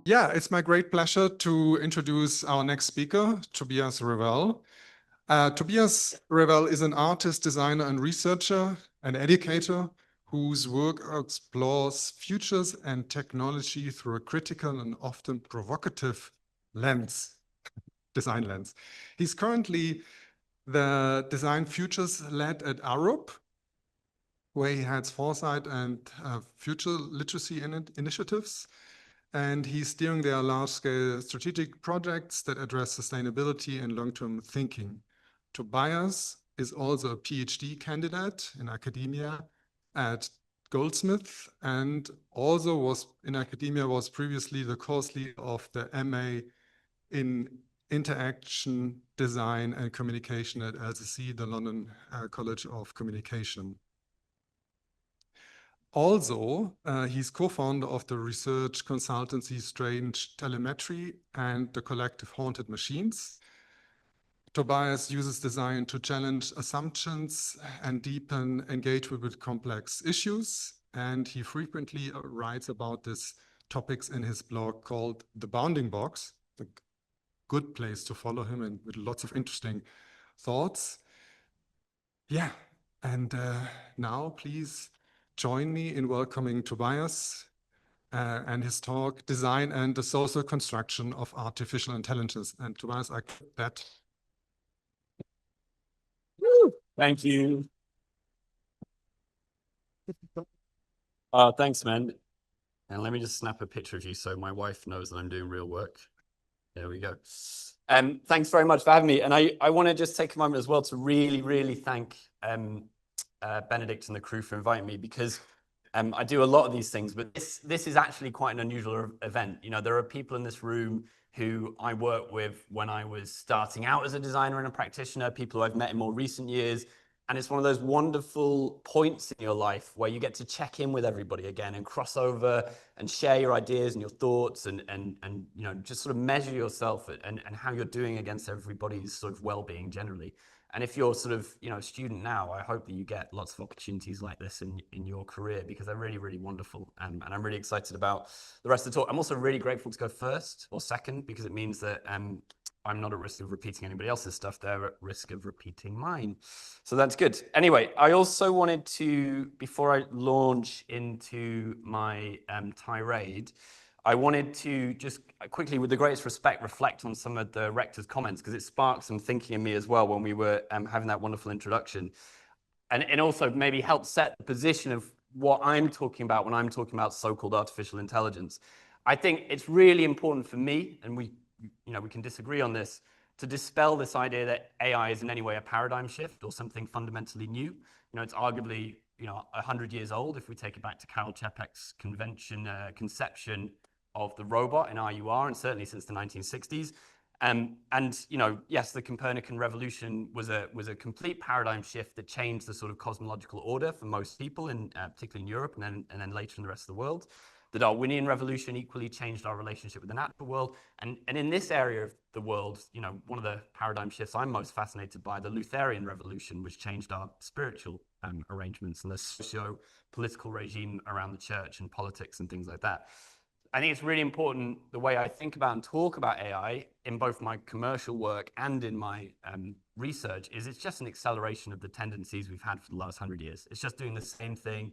Yeah, it's my great pleasure to introduce our next speaker, Tobias Revell. Tobias Revell is an artist, designer, and researcher, an educator whose work explores futures and technology through a critical and often provocative lens, design lens. He's currently the Design Futures Led at Arup, where he heads foresight and future literacy initiatives. And he's steering their large-scale strategic projects that address sustainability and long-term thinking. Tobias is also a PhD candidate in academia at Goldsmith, and also was previously the course leader of the MA in Interaction, Design and Communication at LSE, the London College of Communication. Also, he's co-founder of the research consultancy Strange Telemetry and the collective Haunted Machines. Tobias uses design to challenge assumptions and deepen engagement with complex issues. And he frequently writes about these topics in his blog called The Bounding Box, a good place to follow him and with lots of interesting thoughts. Yeah, and now please join me in welcoming Tobias and his talk, Design and the Social Construction of Artificial Intelligence. And Tobias, I click that. Thank you. Thanks, man. And let me just snap a picture of you so my wife knows that I'm doing real work. There we go. Thanks very much for having me. And I want to just take a moment as well to really thank Benedict and the crew for inviting me, because I do a lot of these things, but this is actually quite an unusual event. You know, there are people in this room who I worked with when I was starting out as a designer and a practitioner, people who I've met in more recent years. And it's one of those wonderful points in your life where you get to check in with everybody again and cross over and share your ideas and your thoughts and you know, just sort of measure yourself and how you're doing against everybody's sort of well-being generally. And if you're sort of, you know, a student now, I hope that you get lots of opportunities like this in your career, because they're really wonderful. And I'm really excited about the rest of the talk. I'm also really grateful to go first or second, because it means that I'm not at risk of repeating anybody else's stuff. They're at risk of repeating mine. So that's good. Anyway, I also wanted to, before I launch into my tirade, I wanted to just quickly, with the greatest respect, reflect on some of the rector's comments, because it sparked some thinking in me as well when we were having that wonderful introduction. And also maybe help set the position of what I'm talking about when I'm talking about so-called artificial intelligence. I think it's really important for me, and we can disagree on this, to dispel this idea that AI is in any way a paradigm shift or something fundamentally new. You know, it's arguably, 100 years old if we take it back to Karel Čapek's conception of the robot in RUR, and certainly since the 1960s. And yes, the Copernican revolution was a complete paradigm shift that changed the sort of cosmological order for most people, particularly in Europe and then later in the rest of the world. The Darwinian revolution equally changed our relationship with the natural world. And in this area of the world, one of the paradigm shifts I'm most fascinated by, the Lutheran revolution, which changed our spiritual arrangements and the socio-political regime around the church and politics and things like that. I think it's really important, the way I think about and talk about AI in both my commercial work and in my research, is it's just an acceleration of the tendencies we've had for the last 100 years. It's just doing the same thing,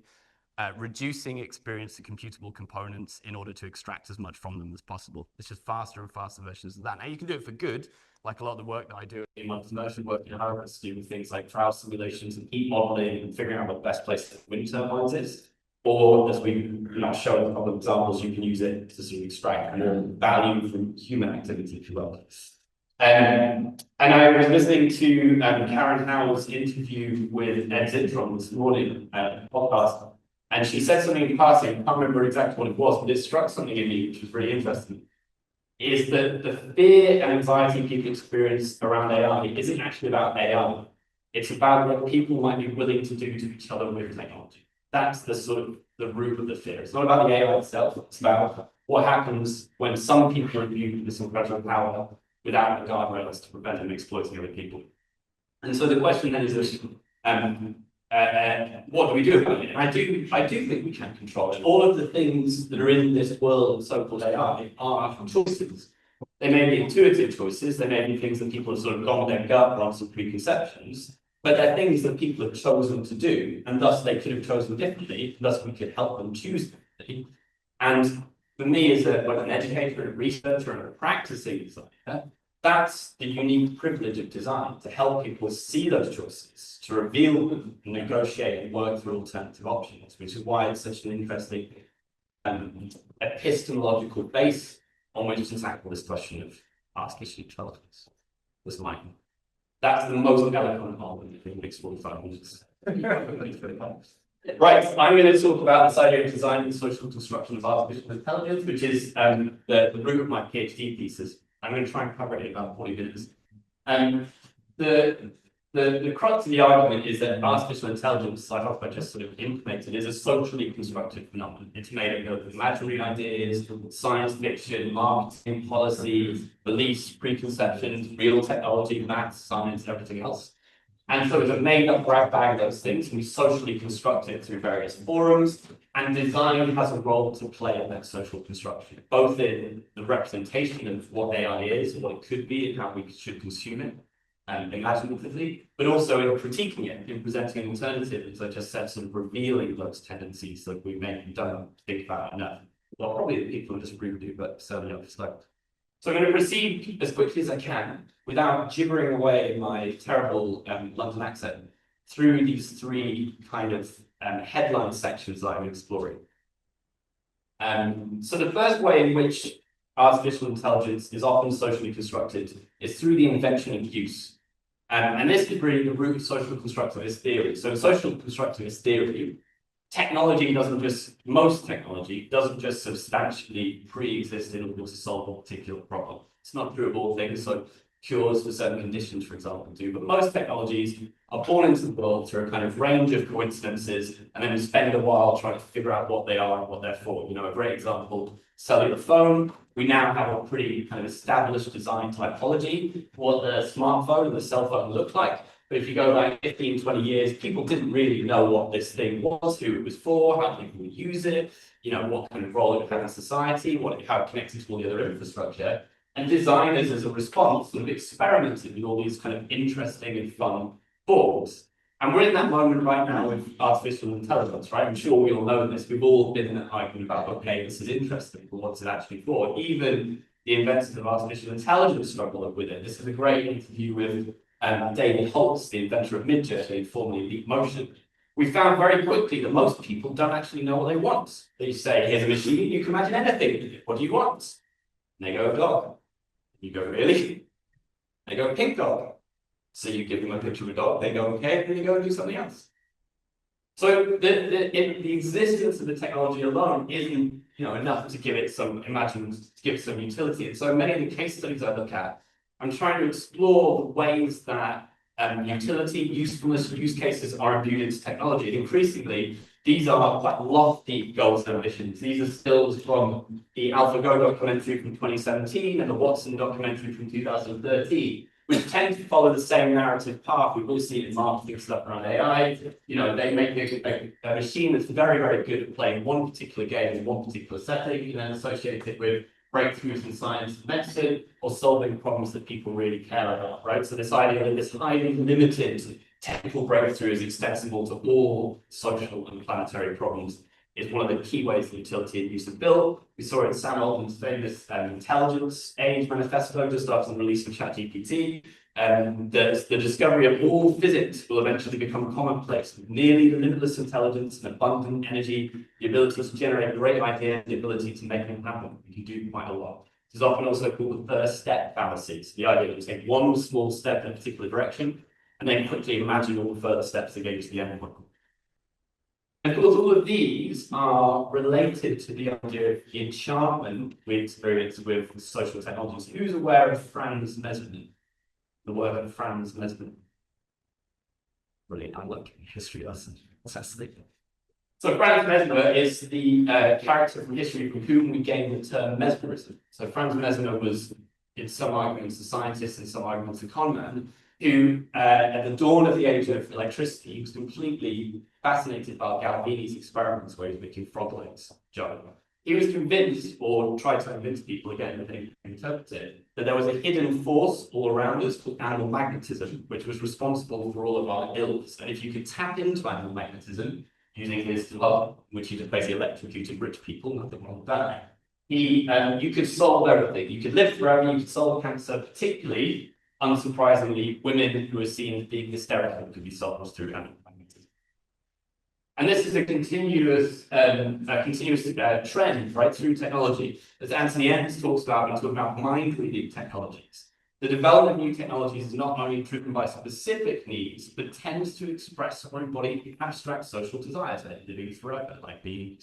reducing experience to computable components in order to extract as much from them as possible. It's just faster and faster versions of that. Now, you can do it for good, like a lot of the work that I do in my commercial work in Arup to do with things like trial simulations and heat modeling and figuring out what the best place for wind turbines is. Or, as we shown in a couple of examples, you can use it to sort of extract more value from human activity, if you will. And I was listening to Karen Howell's interview with Ed Zitron this morning at the podcast, and she said something in passing, I can't remember exactly what it was, but it struck something in me which was really interesting, is that the fear and anxiety people experience around AI isn't actually about AI. It's about what people might be willing to do to each other with technology. That's the sort of the root of the fear. It's not about the AI itself. It's about what happens when some people imbue this incredible power without the guardrails to prevent them exploiting other people. And so the question then is this, what do we do about it? And I do think we can control it. All of the things that are in this world of so-called AI are choices. They may be intuitive choices, they may be things that people have sort of gone with their gut or on some preconceptions, but they're things that people have chosen to do, and thus they could have chosen differently, and thus we could help them choose differently. And for me, as an educator, and a researcher, and a practicing designer, that's the unique privilege of design, to help people see those choices, to reveal them, and negotiate and work through alternative options, which is why it's such an interesting epistemological base on which to tackle this question of artificial intelligence. Was mine. That's the most eloquent argument in the next 45 minutes. Right, I'm going to talk about this idea of design and social construction of artificial intelligence, which is the root of my PhD thesis. I'm going to try and cover it in about 40 minutes. The crux of the argument is that artificial intelligence, I hope I just sort of implemented, is a socially constructed phenomenon. It's made up of imaginary ideas, science fiction, marketing, policy, beliefs, preconceptions, real technology, maths, science, everything else. And so it's a made-up grab bag of those things, and we socially construct it through various forums, and design has a role to play in that social construction, both in the representation of what AI is, what it could be, and how we should consume it, imaginatively, but also in critiquing it, in presenting an alternative, as I just said, sort of revealing those tendencies that we maybe don't think about enough. Well, probably the people who disagree with you, but certainly not so. So I'm going to proceed as quickly as I can, without gibbering away my terrible London accent, through these three kind of headline sections that I'm exploring. So the first way in which artificial intelligence is often socially constructed is through the invention of use. And this is really the root of social constructivist theory. So in social constructivist theory, most technology doesn't just substantially pre-exist in order to solve a particular problem. It's not true of all things, so cures for certain conditions, for example, do, but most technologies are born into the world through a kind of range of coincidences, and then we spend a while trying to figure out what they are and what they're for. You know, a great example, cellular phone. We now have a pretty kind of established design typology for what the smartphone and the cell phone look like. But if you go back 15, 20 years, people didn't really know what this thing was, who it was for, how people would use it, you know, what kind of role it had in society, how it connected to all the other infrastructure. And designers, as a response, sort of experimented with all these kind of interesting and fun forms. And we're in that moment right now with artificial intelligence, right? I'm sure we all know this. We've all been arguing about, okay, this is interesting, but what's it actually for? Even the inventors of artificial intelligence struggle with it. This is a great interview with David Holtz, the inventor of Midjourney, formerly Leap Motion. We found very quickly that most people don't actually know what they want. They say, here's a machine, you can imagine anything. What do you want? And they go, a dog. You go, really? They go, pink dog. So you give them a picture of a dog, they go, okay, then you go and do something else. So the existence of the technology alone isn't, you know, enough to give it some utility. And so many of the case studies I look at, I'm trying to explore the ways that utility, usefulness, use cases are imbued into technology. And increasingly, these are quite lofty goals and ambitions. These are stills from the AlphaGo documentary from 2017 and the Watson documentary from 2013, which tend to follow the same narrative path. We've all seen it in marketing stuff around AI. You know, they make a machine that's very, very good at playing one particular game in one particular setting, and then associate it with breakthroughs in science and medicine, or solving problems that people really care about, right? So this idea that this highly limited technical breakthrough is extensible to all social and planetary problems is one of the key ways that utility and use are built. We saw it in Sam Altman's famous intelligence age manifesto just after the release of ChatGPT. That the discovery of all physics will eventually become commonplace, with nearly limitless intelligence and abundant energy, the ability to generate great ideas, the ability to make them happen. We can do quite a lot. This is often also called the first step fallacy. So the idea that you take one small step in a particular direction and then quickly imagine all the further steps to get to the end point. And of course, all of these are related to the idea of the enchantment we experience with social technologies. Who's aware of Franz Mesmer? The work of Franz Mesmer. Brilliant, I like history lesson. Fantastic. So Franz Mesmer is the character from history from whom we gain the term mesmerism. So Franz Mesmer was, in some arguments, a scientist, in some arguments, a con man. who, at the dawn of the age of electricity, was completely fascinated by Galvini's experiments where he's making frog legs jump. He was convinced, or tried to convince people again, that they interpret it, that there was a hidden force all around us called animal magnetism, which was responsible for all of our ills. And if you could tap into animal magnetism using his love, which he just basically electrocuted rich people, nothing wrong with that, you could solve everything. You could live forever, you could solve cancer, particularly, unsurprisingly, women who are seen as being hysterical could be solved through animal magnetism. And this is a continuous trend right through technology. As Anthony Enns talks about when he talks about mind-reading technologies. The development of new technologies is not only driven by specific needs, but tends to express or embody abstract social desires, like living forever, like being,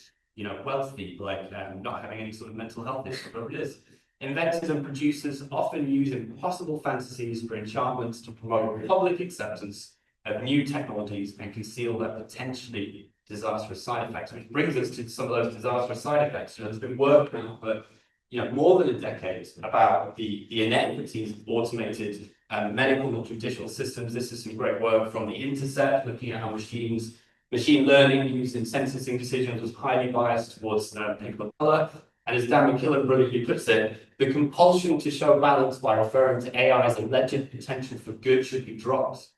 wealthy, like not having any sort of mental health issue, whatever it is. Inventors and producers often use impossible fantasies for enchantments to promote public acceptance of new technologies and conceal their potentially disastrous side effects, which brings us to some of those disastrous side effects. There's been work now for more than a decade about the inequities of automated medical and judicial systems. This is some great work from the Intercept, looking at how machine learning used in sentencing decisions was highly biased towards people of color. And as Dan McKillen brilliantly puts it, the compulsion to show balance by referring to AI's alleged potential for good should be dropped.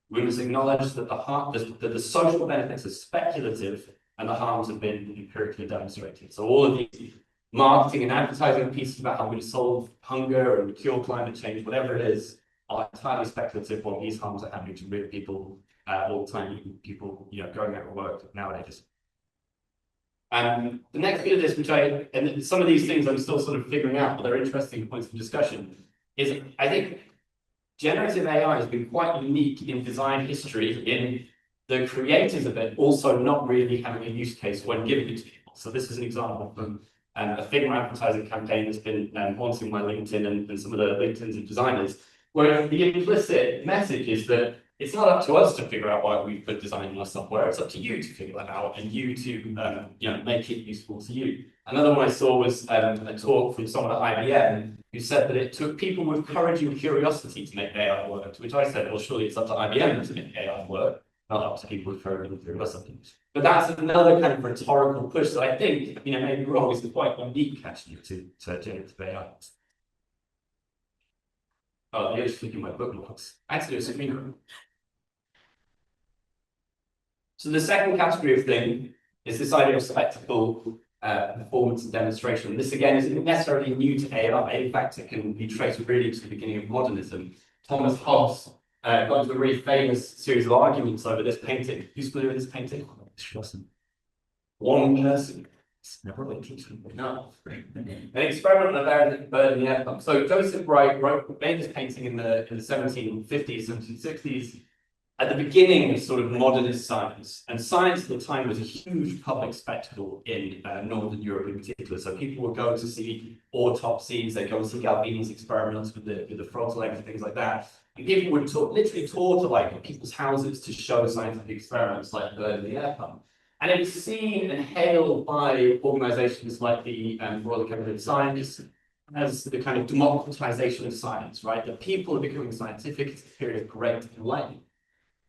We must acknowledge that the social benefits are speculative and the harms have been empirically demonstrated. So all of these marketing and advertising pieces about how we're going to solve hunger and cure climate change, whatever it is, are entirely speculative. What these harms are happening to real people all the time, people going out of work nowadays. The next bit of this, and some of these things I'm still sort of figuring out, but they're interesting points of discussion, is I think generative AI has been quite unique in design history in the creators of it also not really having a use case when giving it to people. So this is an example from a Figma advertising campaign that's been haunting my LinkedIn and some of the LinkedIns of designers, where the implicit message is that it's not up to us to figure out why we put design in our software. It's up to you to figure that out and you to make it useful to you. Another one I saw was a talk from someone at IBM who said that it took people with courage and curiosity to make AI work, to which I said, well, surely it's up to IBM to make AI work, not up to people with courage and curiosity. But that's another kind of rhetorical push that I think, maybe wrong, is quite unique actually to generative AI. Oh, you're just looking at my bookmarks. Actually, it's a green. So the second category of thing is this idea of spectacle, performance and demonstration. This again isn't necessarily new to AI. In fact, it can be traced really to the beginning of modernism. Thomas Hobbes got into a really famous series of arguments over this painting. Who's familiar with this painting? One person. It's never interesting. No. An experiment on a bird in the air pump. So Joseph Wright made this painting in the 1750s, 1760s. At the beginning of sort of modernist science, and science at the time was a huge public spectacle in Northern Europe in particular. So people would go to see autopsies, they'd go and see Galvini's experiments with the frog's legs and things like that. And people would literally tour to like people's houses to show scientific experiments like the bird in the air pump. And it was seen and hailed by organizations like the Royal Academy of Science as the kind of democratization of science, right? That people are becoming scientific, it's a period of great enlightenment.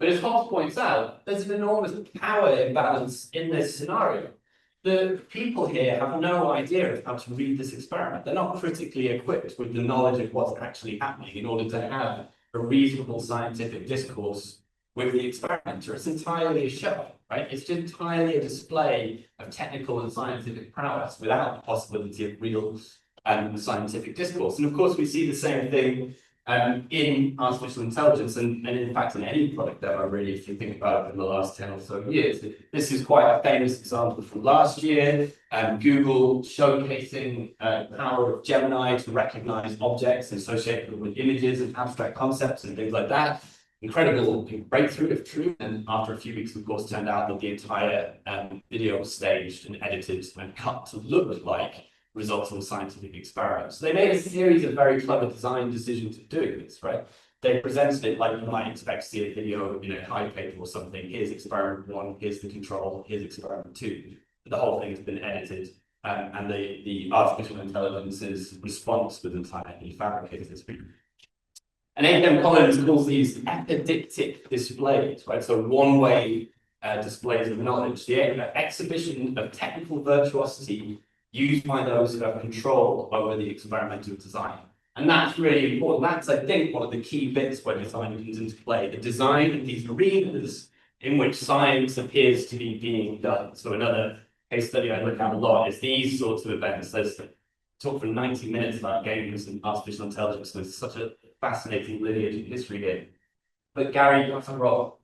But as Hobbes points out, there's an enormous power imbalance in this scenario. The people here have no idea of how to read this experiment. They're not critically equipped with the knowledge of what's actually happening in order to have a reasonable scientific discourse with the experimenter. It's entirely a show, right? It's entirely a display of technical and scientific prowess without the possibility of real scientific discourse. And of course, we see the same thing in artificial intelligence and in fact in any product demo really, if you think about it in the last 10 or so years. This is quite a famous example from last year, Google showcasing the power of Gemini to recognize objects associated with images and abstract concepts and things like that. Incredible breakthrough if true, and after a few weeks of course turned out that the entire video was staged and edited and cut to look like results of scientific experiments. So they made a series of very clever design decisions of doing this, right? They presented it like you might expect to see a video in a high paper or something. Here's experiment 1, here's the control, here's experiment 2. But the whole thing has been edited, and the artificial intelligence's response was entirely fabricated. And A.M. Collins calls these epidictic displays, right? So one-way displays of knowledge, the exhibition of technical virtuosity used by those who have control over the experimental design. And that's really important. That's, I think, one of the key bits where design comes into play, the design of these arenas in which science appears to be being done. So another case study I look at a lot is these sorts of events. There's talk for 90 minutes about games and artificial intelligence. There's such a fascinating lineage in history here. But Gary Kasparov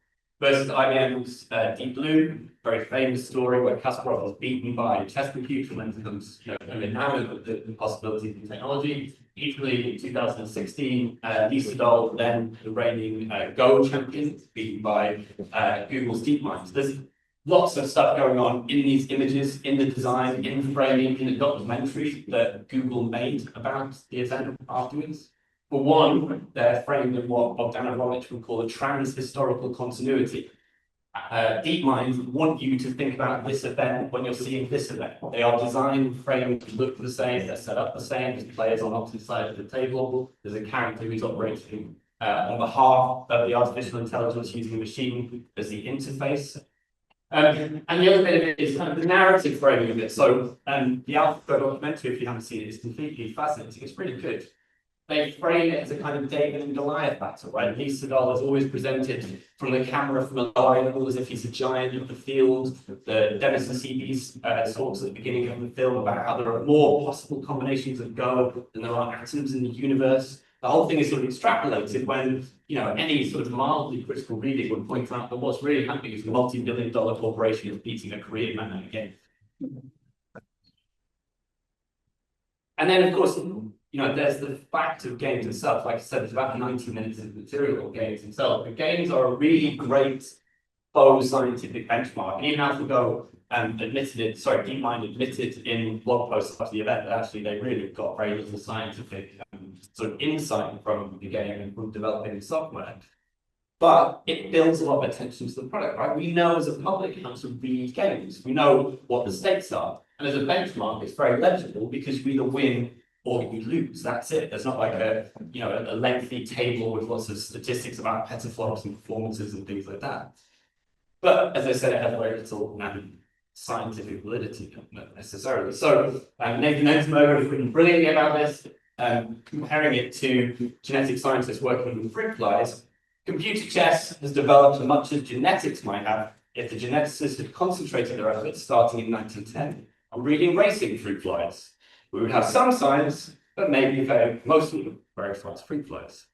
versus IBM's Deep Blue, very famous story where Kasparov was beaten by a chess computer and becomes enamored with the possibilities of technology. Equally, in 2016, Lee Sedol, then the reigning Go champion, beaten by Google's DeepMind. There's lots of stuff going on in these images, in the design, in the framing, in the documentary that Google made about the event afterwards. For one, they're framed in what Bogdan Aronovich would call a trans-historical continuity. DeepMind want you to think about this event when you're seeing this event. They are designed, framed to look the same, they're set up the same, there's players on opposite sides of the table, there's a character who's operating on behalf of the artificial intelligence using the machine as the interface. And the other bit of it is kind of the narrative framing of it. So the AlphaGo documentary, if you haven't seen it, is completely fascinating. It's really good. They frame it as a kind of David and Goliath battle, right? Lee Sedol is always presented from the camera from a low angle as if he's a giant of the field. The Dennis and CB's talks at the beginning of the film about how there are more possible combinations of Go than there are atoms in the universe. The whole thing is sort of extrapolated when, you know, any sort of mildly critical reading would point out that what's really happening is a multi-billion-dollar corporation is beating a Korean man at a game. And then, of course, you know, there's the fact of games itself. Like I said, it's about 90 minutes of material of games themselves. But games are a really great faux scientific benchmark. And even AlphaGo DeepMind admitted in blog posts after the event that actually they really got very little scientific sort of insight from the game and from developing the software. But it builds a lot of attention to the product, right? We know as a public how to read games. We know what the stakes are. And as a benchmark, it's very legible because we either win or you lose. That's it. There's not like a lengthy table with lots of statistics about petaflops and performances and things like that. But as I said, it has very little scientific validity, not necessarily. So Nathan Ensberger has written brilliantly about this, comparing it to genetic scientists working with fruit flies. Computer chess has developed as much as genetics might have if the geneticists had concentrated their efforts starting in 1910 on reading racing fruit flies. We would have some science, but maybe mostly very fast fruit flies.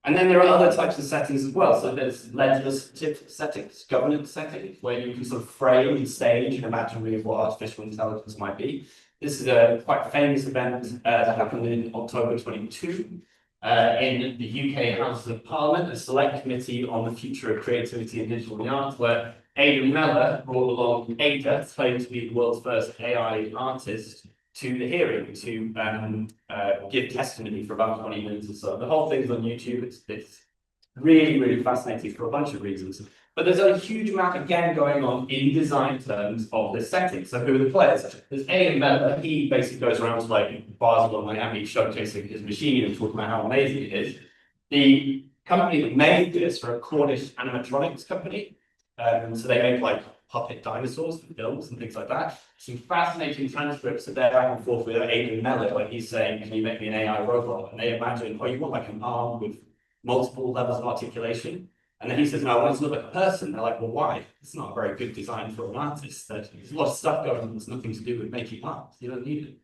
And then there are other types of settings as well. So there's legislative settings, governance settings, where you can sort of frame and stage an imaginary of what artificial intelligence might be. This is a quite famous event that happened in October 22 in the UK Houses of Parliament, a select committee on the future of creativity and digital art, where Ada Meller brought along Ada, claimed to be the world's first AI artist, to the hearing to give testimony for about 20 minutes or so. The whole thing's on YouTube. It's really, really fascinating for a bunch of reasons. But there's a huge amount, again, going on in design terms of this setting. So who are the players? There's Aidan Meller. He basically goes around to like Basel and Miami showcasing his machine and talking about how amazing it is. The company that made this are a Cornish animatronics company. So they make like puppet dinosaurs for films and things like that. Some fascinating transcripts of their back and forth with Aidan Meller, where he's saying, can you make me an AI robot? And they imagine, oh, you want like an arm with multiple levels of articulation? And then he says, no, I want it to look like a person. They're like, well, why? It's not a very good design for an artist. There's a lot of stuff going on that's nothing to do with making art. You don't need it.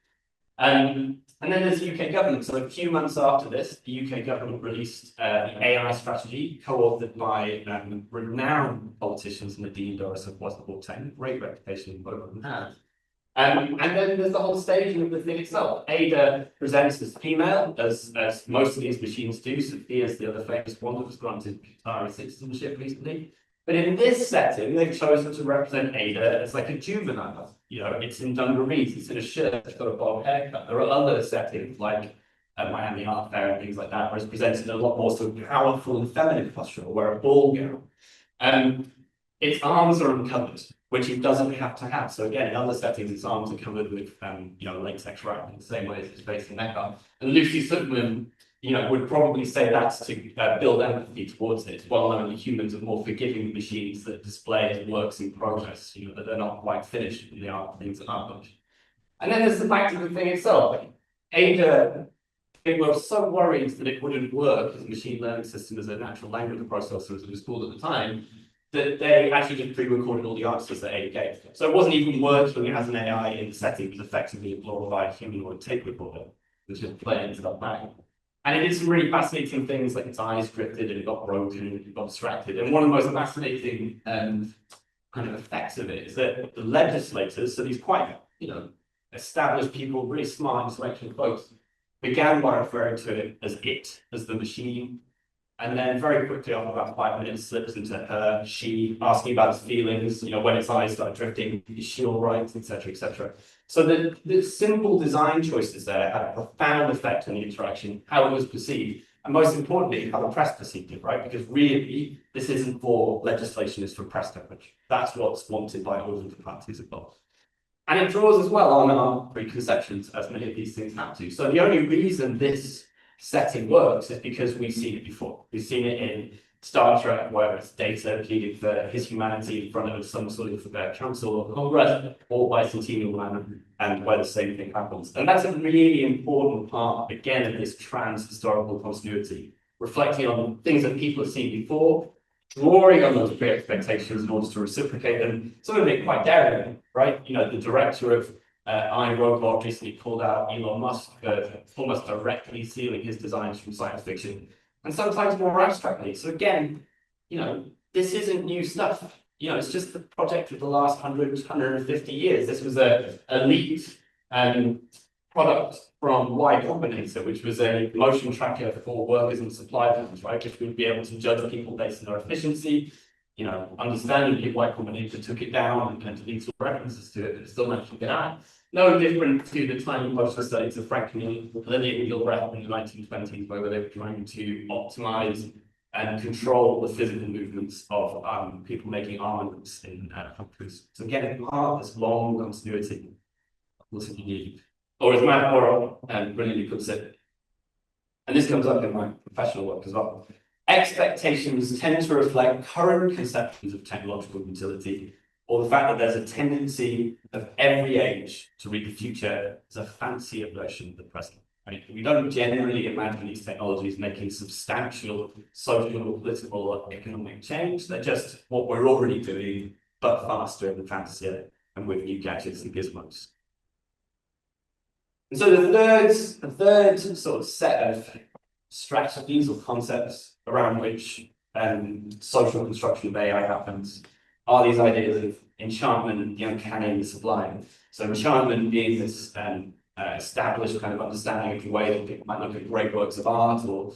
And then there's the UK government. So a few months after this, the UK government released the AI strategy, co-authored by renowned politicians, Nadine Dorris of Westport 10, great reputation both of them have. And then there's the whole staging of the thing itself. Ada presents as female, as most of these machines do. Sophia's the other famous one that was granted Qatari citizenship recently. But in this setting, they've chosen to represent Ada as like a juvenile. You know, it's in dungarees, it's in a shirt, it's got a bob haircut. There are other settings like Miami Art Fair and things like that, where it's presented in a lot more sort of powerful and feminine posture, where a ball gown. Its arms are uncovered, which it doesn't have to have. So again, in other settings, its arms are covered with latex wrap in the same way as its face and neck are. And Lucy Subman would probably say that's to build empathy towards it. It's well known that humans are more forgiving machines that display works in progress, that they're not quite finished, and they are things that aren't finished. And then there's the fact of the thing itself. Ada, they were so worried that it wouldn't work as a machine learning system, as a natural language processor, as it was called at the time, that they actually just pre-recorded all the answers that Ada gave. So it wasn't even working as an AI in the setting, it was effectively a glorified humanoid tape recorder, which was playing stuff back. And it did some really fascinating things, like its eyes drifted and it got broken and it got distracted. And one of the most fascinating kind of effects of it is that the legislators, so these quite, established people, really smart, intellectual folks, began by referring to it as the machine. And then very quickly, after about 5 minutes, slips into her, she, asking about its feelings, when its eyes start drifting, is she all right, etc., etc. So the simple design choices there had a profound effect on the interaction, how it was perceived, and most importantly, how the press perceived it, right? Because really, this isn't for legislation, it's for press coverage. That's what's wanted by all of the parties involved. And it draws as well on our preconceptions, as many of these things have to. So the only reason this setting works is because we've seen it before. We've seen it in Star Trek, where it's Data pleading for his humanity in front of some sort of council or Congress, or Bicentennial Man, and where the same thing happens. And that's a really important part, again, of this trans-historical continuity, reflecting on things that people have seen before, drawing on those pre-expectations in order to reciprocate them, some of it quite daring, right? The director of iRobot recently called out Elon Musk for almost directly stealing his designs from science fiction, and sometimes more abstractly. So again, this isn't new stuff. It's just the project of the last 100, 150 years. This was a elite product from Y Combinator, which was a motion tracker for workers and supply firms, right? Which would be able to judge people based on their efficiency. Understandably, Y Combinator took it down and deleted all references to it, but it still managed to get out. No different to the tiny motion studies of Franklin and Gilbreth in the 1920s, where they were trying to optimize and control the physical movements of people making armaments in countries. So again, part of this long continuity of what you need. Or as Matt Morrow brilliantly puts it, and this comes up in my professional work as well, expectations tend to reflect current conceptions of technological utility, or the fact that there's a tendency of every age to read the future as a fancier version of the present. Right? We don't generally imagine these technologies making substantial social, political, or economic change. They're just what we're already doing, but faster and fancier, and with new gadgets and gizmos. And so the third sort of set of strategies or concepts around which social construction of AI happens are these ideas of enchantment, the uncanny, and the sublime. So enchantment being this established kind of understanding of the way that people might look at great works of art or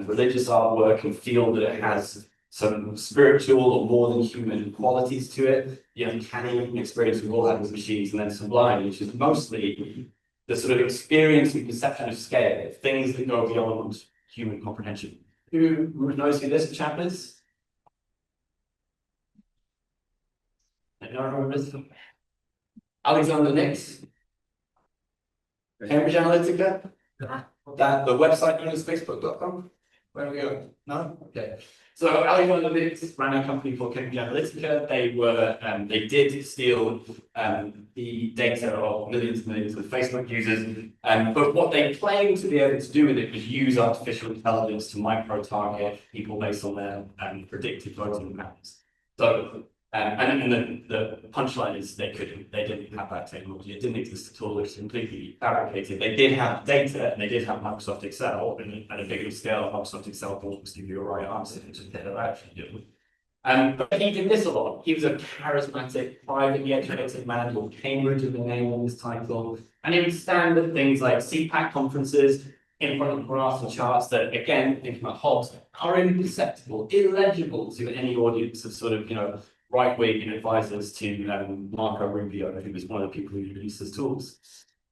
religious artwork and feel that it has some spiritual or more than human qualities to it. The uncanny experience we've all had with machines, and then sublime, which is mostly the sort of experience and perception of scale, things that go beyond human comprehension. Who knows who this chap is? Anyone remember this? Alexander Nix? Cambridge Analytica? That the website known as facebook.com? Where are we going? No? Okay. So Alexander Nix ran a company called Cambridge Analytica. They did steal the data of millions and millions of Facebook users. But what they claimed to be able to do with it was use artificial intelligence to micro-target people based on their predicted voting patterns. So and the punchline is they didn't have that technology. It didn't exist at all. It was completely fabricated. They did have data, and they did have Microsoft Excel, and at a bigger scale, Microsoft Excel will give you a right answer, which is what they actually do. But he did this a lot. He was a charismatic, privately educated man called Cambridge in the name of his title, and he would stand at things like CPAC conferences in front of graphs and charts that, again, thinking about Hobbes, are imperceptible, illegible to any audience of sort of, right-wing advisors to Marco Rubio, who was one of the people who released his tools.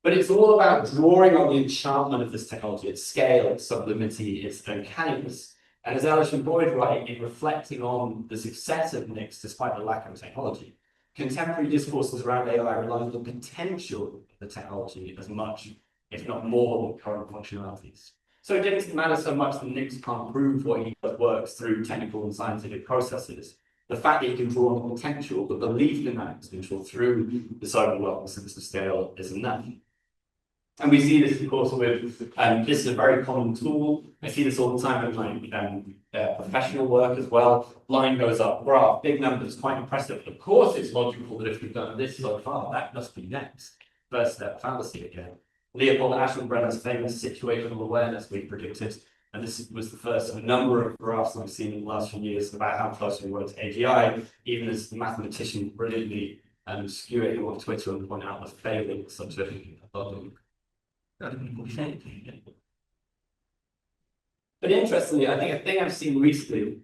But it's all about drawing on the enchantment of this technology, its scale, its sublimity, its uncanniness. And as Alice and Boyd write, in reflecting on the success of Nix despite the lack of technology, contemporary discourses around AI rely on the potential of the technology as much, if not more, than current functionalities. So it didn't matter so much that Nick can't prove what he does works through technical and scientific processes. The fact that he can draw on the potential, the belief in that potential through this overwhelming sense of scale is enough. And we see this, of course, with, this is a very common tool. I see this all the time in my professional work as well. Line goes up, graph, big numbers, quite impressive. Of course, it's logical that if we've done this so far, that must be next. First step fallacy again. Leopold Aschenbrenner's famous situational awareness we predicted, and this was the first of a number of graphs I've seen in the last few years about how close we were to AGI, even as the mathematician brilliantly skew it on Twitter and point out the failing such a But interestingly, I think a thing I've seen recently,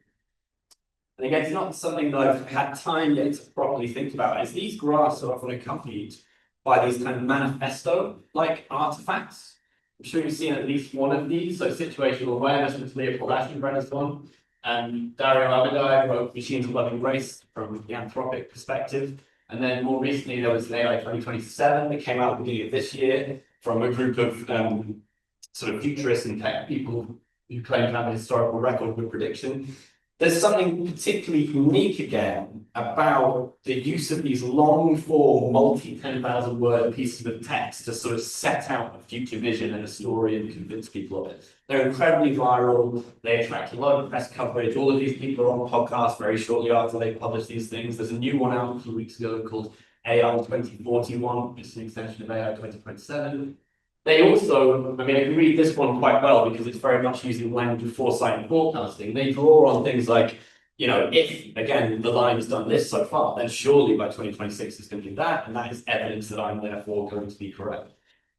and again, it's not something that I've had time yet to properly think about, is these graphs are often accompanied by these kind of manifesto-like artifacts. I'm sure you've seen at least one of these. So situational awareness, which Leopold Aschenbrenner's one, and Dario Abadai wrote Machines of Loving Grace from the anthropic perspective. And then more recently, there was an AI 2027 that came out at the beginning of this year from a group of sort of futurists and tech people who claim to have a historical record with prediction. There's something particularly unique again about the use of these long form, multi-10,000 word pieces of text to sort of set out a future vision and a story and convince people of it. They're incredibly viral. They attract a lot of press coverage. All of these people are on podcasts very shortly after they publish these things. There's a new one out a few weeks ago called AI 2041. It's an extension of AI 2027. They also, I mean, I can read this one quite well because it's very much using language of foresight and forecasting. They draw on things like, you know, if, again, the line has done this so far, then surely by 2026 it's going to do that, and that is evidence that I'm therefore going to be correct.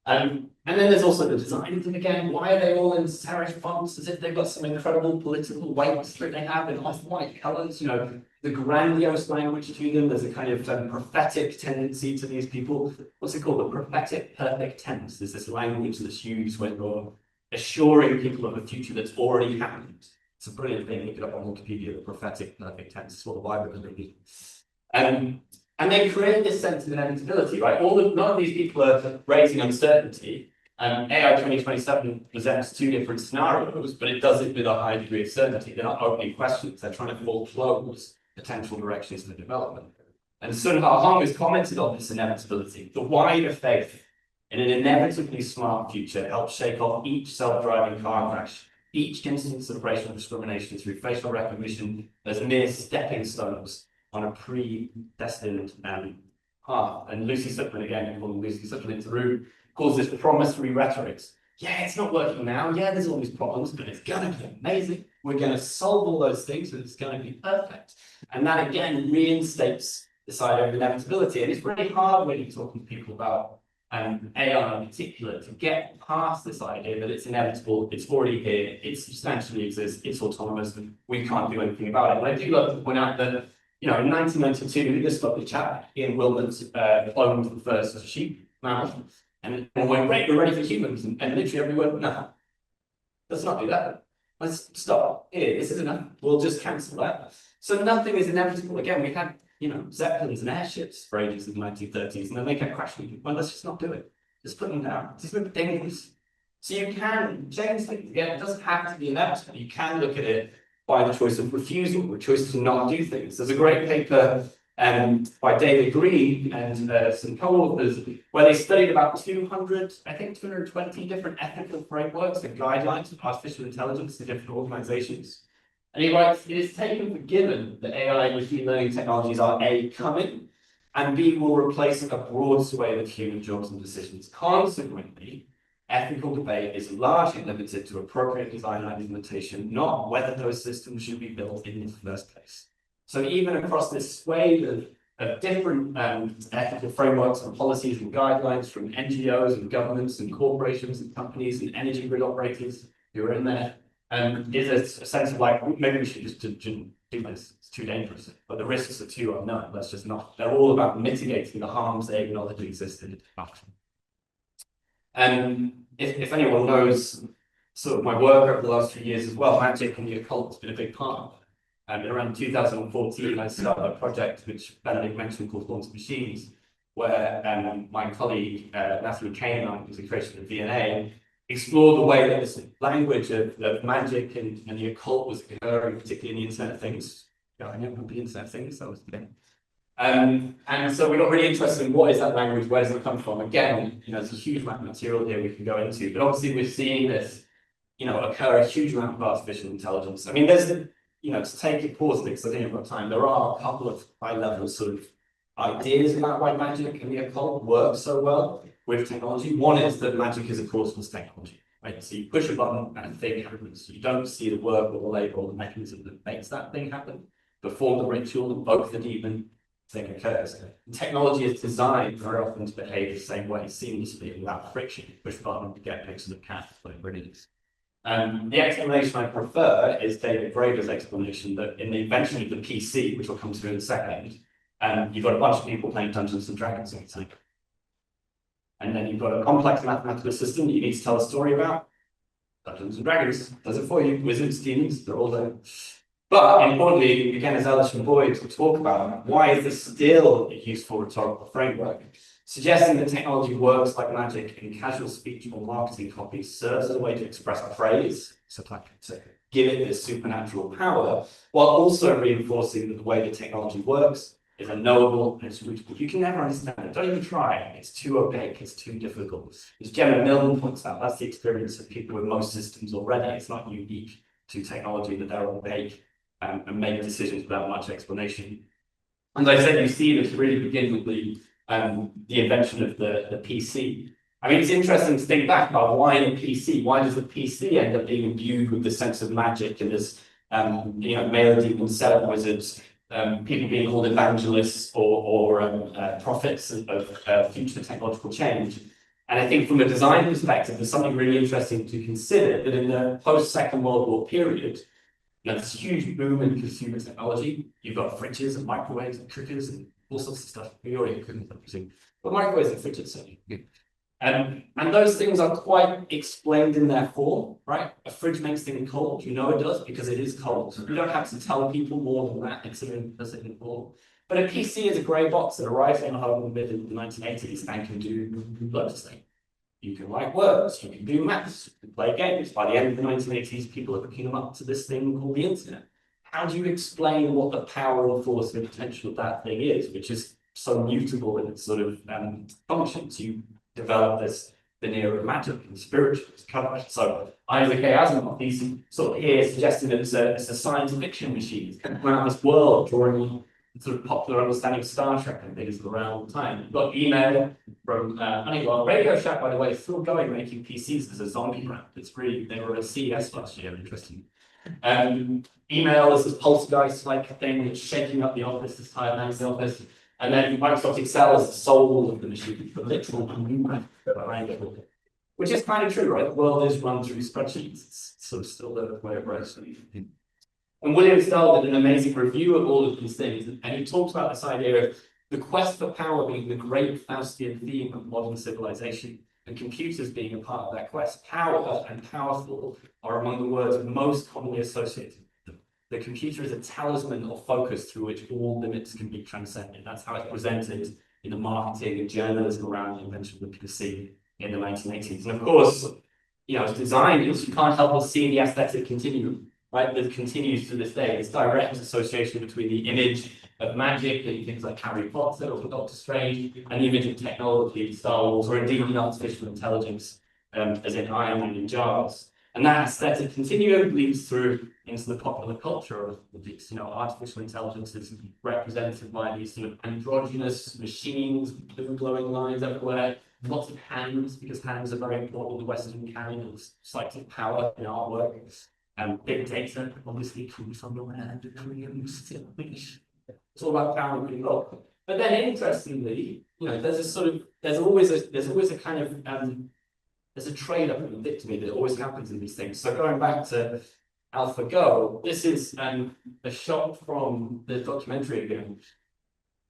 And then there's also the design of them again. Why are they all in serif fonts as if they've got some incredible political weight that they have in off-white colours? You know, the grandiose language to them. There's a kind of prophetic tendency to these people. What's it called? The prophetic perfect tense is this language that's used when you're assuring people of a future that's already happened. It's a brilliant thing. Look it up on Wikipedia, the prophetic perfect tense. It's what the Bible is really. And they create this sense of inevitability, right? None of these people are raising uncertainty. AI 2027 presents two different scenarios, but it does it with a high degree of certainty. They're not opening questions. They're trying to foreclose potential directions for development. And Sun Ha Hong has commented on this inevitability. The wider faith in an inevitably smart future helps shake off each self-driving car crash, each instance of racial discrimination through facial recognition as mere stepping stones on a predestined path. And Lucy Suckman, again, calling Lucy Suckman into the room, calls this promissory rhetorics. Yeah, it's not working now. Yeah, there's all these problems, but it's going to be amazing. We're going to solve all those things, and it's going to be perfect. And that, again, reinstates this idea of inevitability. And it's really hard when you're talking to people about AI in particular to get past this idea that it's inevitable, it's already here, it substantially exists, it's autonomous, and we can't do anything about it. And I do love to point out that, you know, in 1992, this lovely chap, Ian Wilmot, cloned the first sheep mammal, and went, great, we're ready for humans. And literally everyone went, no, let's not do that. Let's stop. Here, this is enough. We'll just cancel that. So nothing is inevitable. Again, we had, you know, zeppelins and airships for ages in the 1930s, and then they kept crashing. Well, let's just not do it. Just put them down. It's a bit dangerous. So you can change things. Again, it doesn't have to be inevitable. You can look at it by the choice of refusal, the choice to not do things. There's a great paper by David Green and some co-authors where they studied about 220 different ethical frameworks and guidelines of artificial intelligence in different organizations. And he writes, it is taken for given that AI and machine learning technologies are A, coming, and B, will replace a broad swathe of human jobs and decisions. Consequently, ethical debate is largely limited to appropriate design and implementation, not whether those systems should be built in the first place. So even across this swathe of different ethical frameworks and policies and guidelines from NGOs and governments and corporations and companies and energy grid operators who are in there, is a sense of like, maybe we should just do this. It's too dangerous. But the risks are too unknown. Let's just not. They're all about mitigating the harms they acknowledge existed. And if anyone knows sort of my work over the last few years as well, magic and the occult has been a big part of it. And around 2014, I started a project which Benedict mentioned called Haunted Machines, where my colleague Matthew Kane and I, who's a creator of DNA, explore the way that this language of magic and the occult was occurring, particularly in the Internet of Things. Going up with the Internet of Things, that was the thing. And so we got really interested in what is that language, where does it come from? Again, there's a huge amount of material here we can go into, but obviously we're seeing this, occur a huge amount of artificial intelligence. I mean, there's, to take it pause because I think I've got time, there are a couple of high-level sort of ideas about why magic and the occult work so well with technology. One is that magic is a causeless technology, right? So you push a button and a thing happens. You don't see the work or the labor or the mechanism that makes that thing happen. Perform the ritual, invoke the demon, thing occurs. And technology is designed very often to behave the same way, seamlessly, without friction. Push a button to get pictures of cats, whatever it is. The explanation I prefer is David Graeber's explanation that in the invention of the PC, which we'll come to in a second, you've got a bunch of people playing Dungeons and Dragons all the time. And then you've got a complex mathematical system that you need to tell a story about. Dungeons and Dragons does it for you. Wizards, demons, they're all there. But importantly, again, as Alice and Boyd talk about, why is this still a useful rhetorical framework? Suggesting that technology works like magic in casual speech or marketing copy serves as a way to express praise, so to give it this supernatural power, while also reinforcing that the way the technology works is unknowable and it's reachable. You can never understand it. Don't even try. It's too opaque. It's too difficult. As Gemma Milne points out, that's the experience of people with most systems already. It's not unique to technology that they're opaque and make decisions without much explanation. And as I said, you see this really begin with the invention of the PC. I mean, it's interesting to think back about why the PC. Why does the PC end up being imbued with the sense of magic and this, male demons, setup wizards, people being called evangelists or prophets of future technological change? And I think from a design perspective, there's something really interesting to consider that in the post-Second World War period, this huge boom in consumer technology. You've got fridges and microwaves and cookers and all sorts of stuff. We already couldn't using, but microwaves and fridges certainly. And those things are quite explained in their form, right? A fridge makes things cold. You know it does because it is cold. You don't have to tell people more than that. It's in the form. But a PC is a grey box that arrived in home in the 1980s and can do loads of things. You can write words, you can do maths, you can play games. By the end of the 1980s, people are hooking them up to this thing called the internet. How do you explain what the power and force and potential of that thing is, which is so mutable in its sort of functions? You develop this veneer of magic and spiritual cover. So Isaac A. Asimov, he's sort of here suggesting that it's a science fiction machine. It's going around this world, drawing sort of popular understanding of Star Trek and things around the time. You've got email from Honeywell. Radio Shack, by the way, is still going making PCs as a zombie brand. It's really, they were at CES last year, interesting. Email is this poltergeist-like thing that's shaking up the office, this higher than the office. And then Microsoft Excel is the soul of the machine, the literal which is kind of true, right? The world is run through spreadsheets. It's sort of still the way it works. And William Stahl did an amazing review of all of these things, and he talks about this idea of the quest for power being the great Faustian theme of modern civilization, and computers being a part of that quest. Power and powerful are among the words most commonly associated with them. The computer is a talisman or focus through which all limits can be transcended. That's how it's presented in the marketing and journalism around the invention of the PC in the 1980s. And of course, as designers, you can't help but see the aesthetic continuum. Right, that continues to this day. It's direct association between the image of magic and things like Harry Potter or Doctor Strange, and the image of technology, Star Wars, or indeed in artificial intelligence, as in Iron Man in jars. And that aesthetic continuum leads through into the popular culture of these. Artificial intelligence is represented by these sort of androgynous machines, blue glowing lines everywhere, lots of hands, because hands are very important in the Western canon of psychic power in artwork. Big data, obviously, comes from the land. It's all about power and control. But then, interestingly, there's always a kind of there's a trade-off in the victory that always happens in these things. So going back to AlphaGo, this is a shot from the documentary again.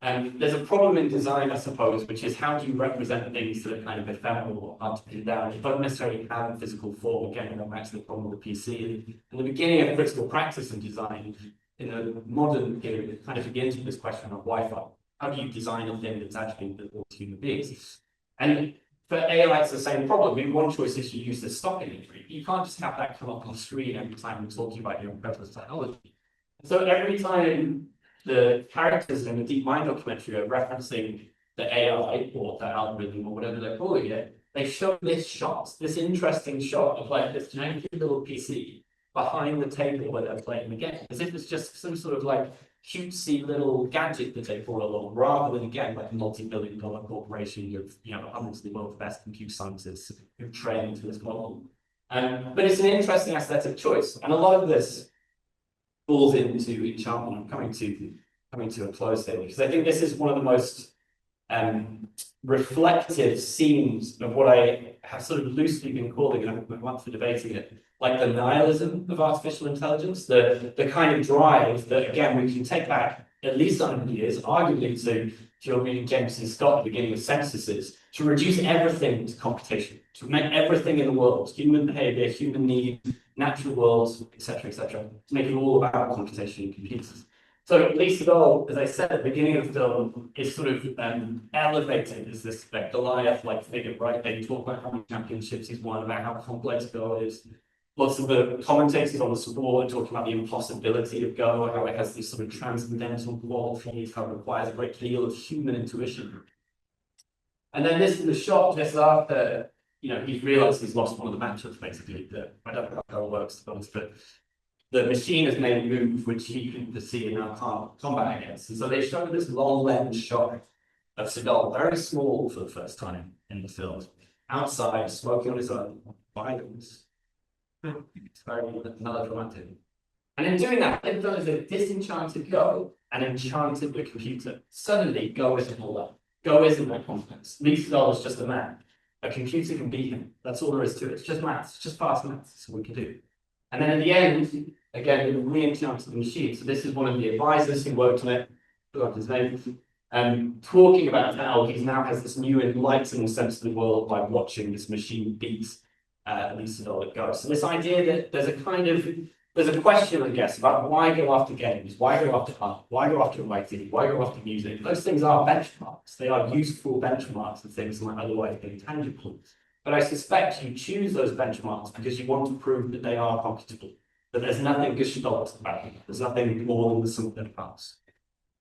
There's a problem in design, I suppose, which is how do you represent things that are kind of ephemeral or hard to pin down? It doesn't necessarily have a physical form. Again, going back to the problem with the PC. In the beginning of critical practice and design, in a modern period, it kind of begins with this question of Wi-Fi. How do you design a thing that's actually built to human beings? And For AI, it's the same problem. I mean, one choice is you use the stock imagery. You can't just have that come up on the screen every time we're talking about your incredible technology. So every time the characters in the DeepMind documentary are referencing the AI or the algorithm or whatever they're calling it, they show this shot, this interesting shot of like this janky little PC behind the table where they're playing the game, as if it's just some sort of like cutesy little gadget that they brought along, rather than again like a multi-billion-dollar corporation of hundreds of the world's best computer scientists who've trained for this model. But it's an interesting aesthetic choice, and a lot of this falls into enchantment. I'm coming to a close here, because I think this is one of the most reflective scenes of what I have sort of loosely been calling, and I've been once for debating it, like the nihilism of artificial intelligence, the kind of drive that, again, we can take back at least 100 years, arguably to your reading James C. Scott at the beginning of censuses, to reduce everything to computation, to make everything in the world, human behavior, human need, natural worlds, etc., to make it all about computation and computers. So Lisa Doll, as I said at the beginning of the film, is sort of elevated as this like Goliath-like figure, right? They talk about how many championships he's won, about how complex Go is. Lots of the commentators on the support talking about the impossibility of Go, how it has these sort of transcendental qualities, how it requires a great deal of human intuition. And then this is the shot just after, he's realized he's lost one of the matchups, basically. I don't know how it works, to be honest, but the machine has made a move which he can see and now can't combat against. And so they show this long lens shot of Seagal, very small for the first time in the film, outside, smoking on his own, violence. It's very melodramatic. And in doing that, they've done is they've disenchanted Go and enchanted the computer. Suddenly, Go isn't all that. Go isn't that complex. Lee Sedol is just a man. A computer can beat him. That's all there is to it. It's just maths. It's just fast maths. That's all we can do. And then at the end, again, we re-enchanted the machine. So this is one of the advisors who worked on it, forgot his name, talking about how he now has this new enlightening sense of the world by watching this machine beat Lee Sedol at Go. So this idea that there's a question, I guess, about why go after games, why go after art, why go after writing, why go after music. Those things are benchmarks. They are useful benchmarks of things that might otherwise be intangible. But I suspect you choose those benchmarks because you want to prove that they are computable, that there's nothing gestalt about them. There's nothing more than the sum of their parts.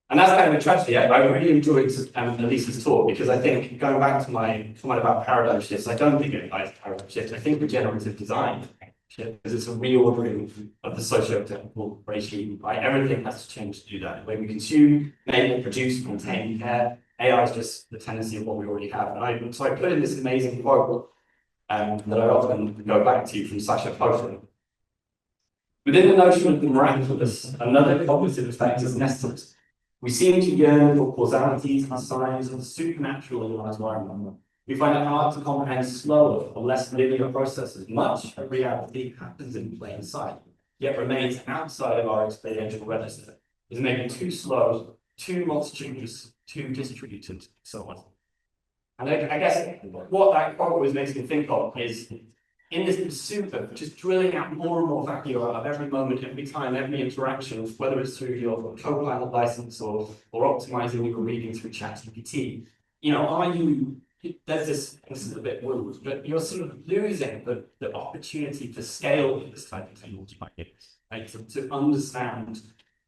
And that's kind of a tragedy. I really enjoyed Elise's talk, because I think, going back to my comment about paradigm shifts, I don't think it applies to paradigm shifts. I think regenerative design shift, because it's a reordering of the socio-technical regime, right? Everything has to change to do that. The way we consume, make, produce, maintain, care. AI is just the tendency of what we already have. And so I put in this amazing quote that I often go back to from Sasha Posen. Within the notion of the miraculous, another cognitive effect is nested. We seem to yearn for causalities and signs of the supernatural in our environment. We find it hard to comprehend slower or less linear processes. Much of reality happens in plain sight, yet remains outside of our experiential register. Is maybe too slow, too multitudinous, too distributed, so on. And I guess what that quote always makes me think of is, in this pursuit of just drilling out more and more value out of every moment, every time, every interaction, whether it's through your Copilot license or optimizing your reading through ChatGPT, there's this is a bit woo, but you're sort of losing the opportunity to scale this type of technology, right? To understand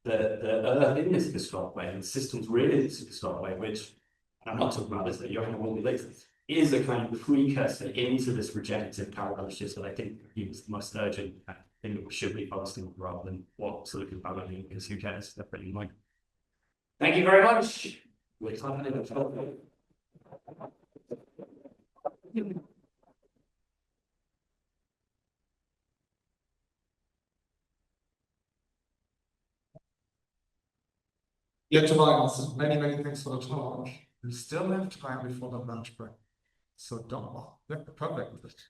the Earth in this historic way, and the systems really in this historic way, which, and I'm not talking about this, that you're going to all later, is a kind of precursor into this regenerative paradigm shift that I think is the most urgent thing that we should be focusing on, rather than what Silicon Valley is. Who cares? They're pretty annoying. Thank you very much. Yeah, Tobias, many thanks for the talk. We still have time before the lunch break, so don't perfect with it.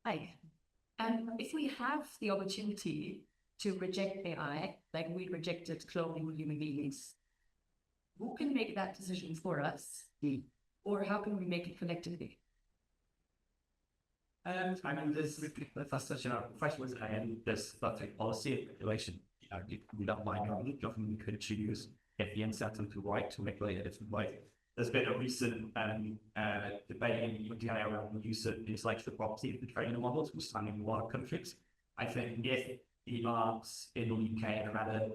Hi. If we have the opportunity to reject AI, like we rejected cloning human beings, who can make that decision for us? Or how can we make it collectively? I mean, that's such a question. There's like policy and regulation. Without my government could choose if the uncertain to right to regulate a different way. there's been a recent debate in the UK around the use of intellectual property of the trainer models, which is happening in a lot of countries. I think if the arts in the UK had a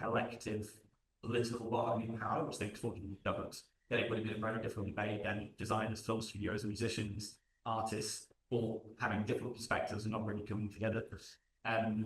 collective political bargaining power, which they talking about, then it would have been a very different debate than designers, film studios, musicians, artists, all having different perspectives and not really coming together.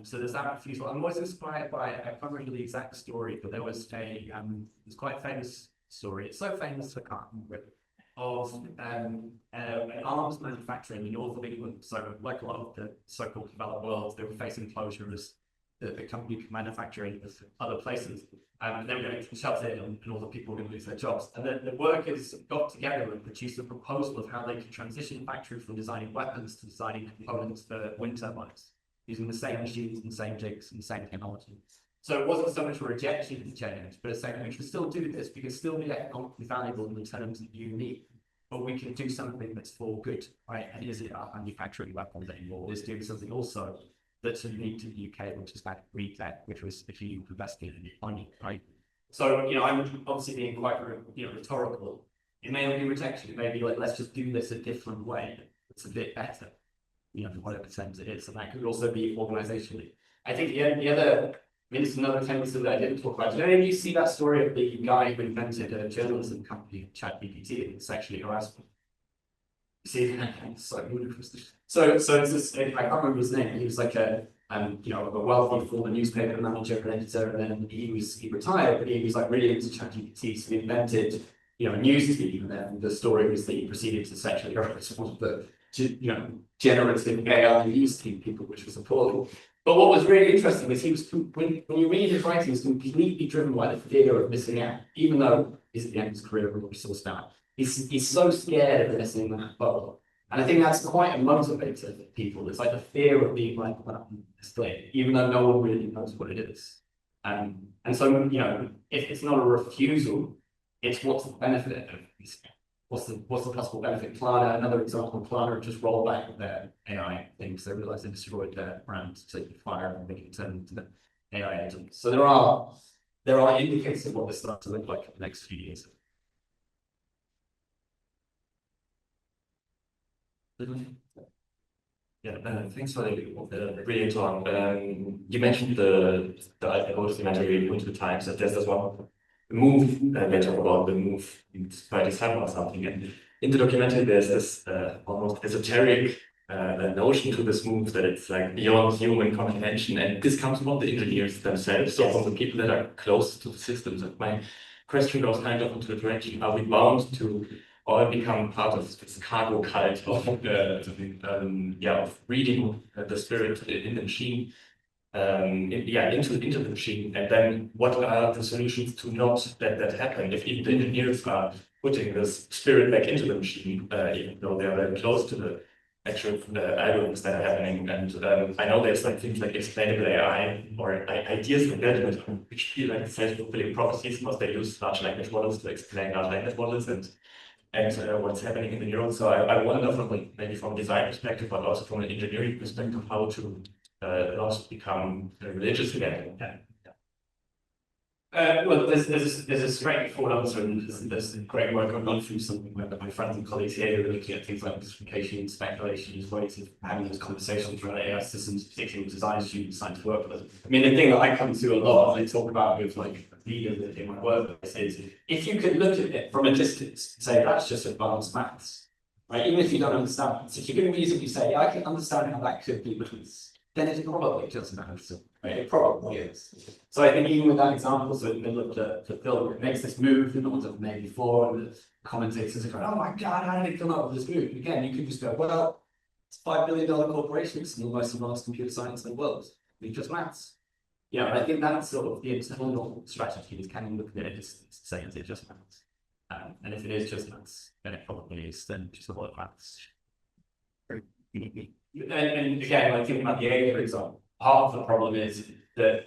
So there's that refusal. I'm always inspired by, I can't remember the exact story, but there was it's quite a famous story. It's so famous I can't remember it, of an arms manufacturer in the north of England. So like a lot of the so-called developed world, they were facing closure as the company could manufacture in other places. And they were going to shut in and all the people were going to lose their jobs. And then the workers got together and produced a proposal of how they could transition the factory from designing weapons to designing components for wind turbines, using the same machines and the same jigs and the same technology. So it wasn't so much a rejection of the change, but a saying we can still do this, we can still be economically valuable in the terms that you need, but we can do something that's for good, right? And is it our manufacturing weapons anymore? Is doing something also that's unique to the UK, which is that retech, which was if you invested in money, right? So, I'm obviously being quite, rhetorical. It may not be rejection, it may be like, let's just do this a different way. It's a bit better, whatever terms it is. And that could also be organizationally. I think the other, it's another tendency that I didn't talk about. Did any of you see that story of the guy who invented a journalism company, ChatGPT, and sexually harassed me? See, it's so ludicrous. So it's this, I can't remember his name. He was like a wealthy former newspaper manager and editor, and then he retired, but he was like really into ChatGPT. So he invented, a news team, and then the story was that he proceeded to sexually harass one of the, generative AI news team people, which was appalling. But what was really interesting is he was, when you read his writing, he was completely driven by the fear of missing out, even though he's at the end of his career and we saw start. He's so scared of missing that bubble. And I think that's quite a motivator for people. It's like the fear of being like, well, this thing, even though no one really knows what it is. And so, if it's not a refusal, it's what's the benefit of this? What's the possible benefit? Klarna, another example, Klarna just rolled back their AI things. They realized they destroyed their brand, so they could fire and make it turn into the AI agent. So there are indicators of what this starts to look like in the next few years. Yeah, thanks for the brilliant talk. You mentioned the documentary multiple times, that there's one move, they talk about the move by December or something. And in the documentary, there's this almost esoteric notion to this move that it's like beyond human comprehension. And this comes from the engineers themselves, so from the people that are close to the systems. And my question goes kind of into the direction, are we bound to all become part of this cargo cult of reading the spirit in the machine, into the machine, and then what are the solutions to not let that happen? If even the engineers are putting this spirit back into the machine, even though they are very close to the actual algorithms that are happening, and I know there's like things like explainable AI or ideas like that, which feel like self-fulfilling prophecies because they use large language models to explain large language models and what's happening in the neuron. So I wonder maybe from a design perspective, but also from an engineering perspective, how to not become religious again. Well, there's a straightforward answer, and there's great work I've gone through something with my friends and colleagues here who are looking at things like justification, speculation, as ways of having those conversations around AI systems, particularly with design students trying to work with them. I mean, the thing that I come to a lot, and I talk about with like leaders in my workplace, is if you could look at it from a distance and say that's just advanced maths, right? Even if you don't understand it, if you can reasonably say, I can understand how that could be maths, then it's probably just maths. Right? It probably is. So I think even with that example, so in the middle of the film, it makes this move that no one's ever made before, and the commentators are going, oh my God, how did it come up with this move? Again, you could just go, well, it's $5 billion corporation, it's the most advanced computer science in the world. It's just maths. Yeah, and I think that's sort of the internal strategy is, can you look at it as say, is it just maths? And if it is just maths, then it probably is then just a lot of maths. And again, like thinking about the AI, for example, part of the problem is that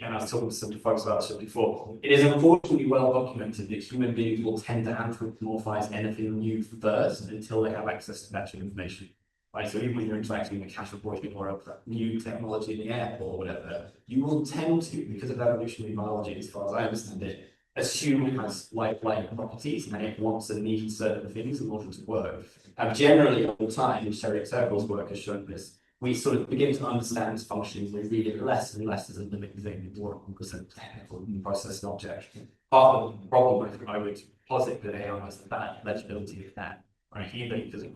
and I was talking to some folks about this before, it is unfortunately well documented that human beings will tend to anthropomorphize anything new first until they have access to better information. Right? So even when you're interacting with a cash reporting or a new technology in the airport or whatever, you will tend to, because of evolutionary biology, as far as I understand it, assume it has lifelike properties and it wants and needs certain things in order to work. And generally, over time, Sherry Circle's work has shown this. We sort of begin to understand its functioning. We read it less and less as a living thing, more as a technical processing object. Part of the problem I would posit with AI is the bad legibility of that, right? Either because of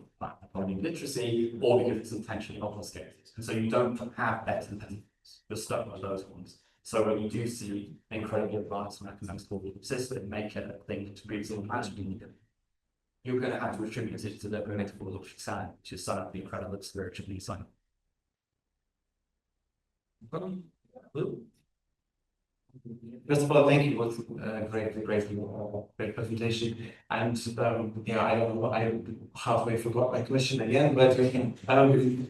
finding literacy or because it's intentionally obfuscated. And so you don't have better methods. You're stuck with those ones. So when you do see incredibly advanced mathematical system make a thing to be sort of imagining, you're going to have to attribute it to the primitive logic side, which is some of the incredible spiritually sign. First of all, thank you. It was a great presentation. And yeah, I don't know, I halfway forgot my question again, but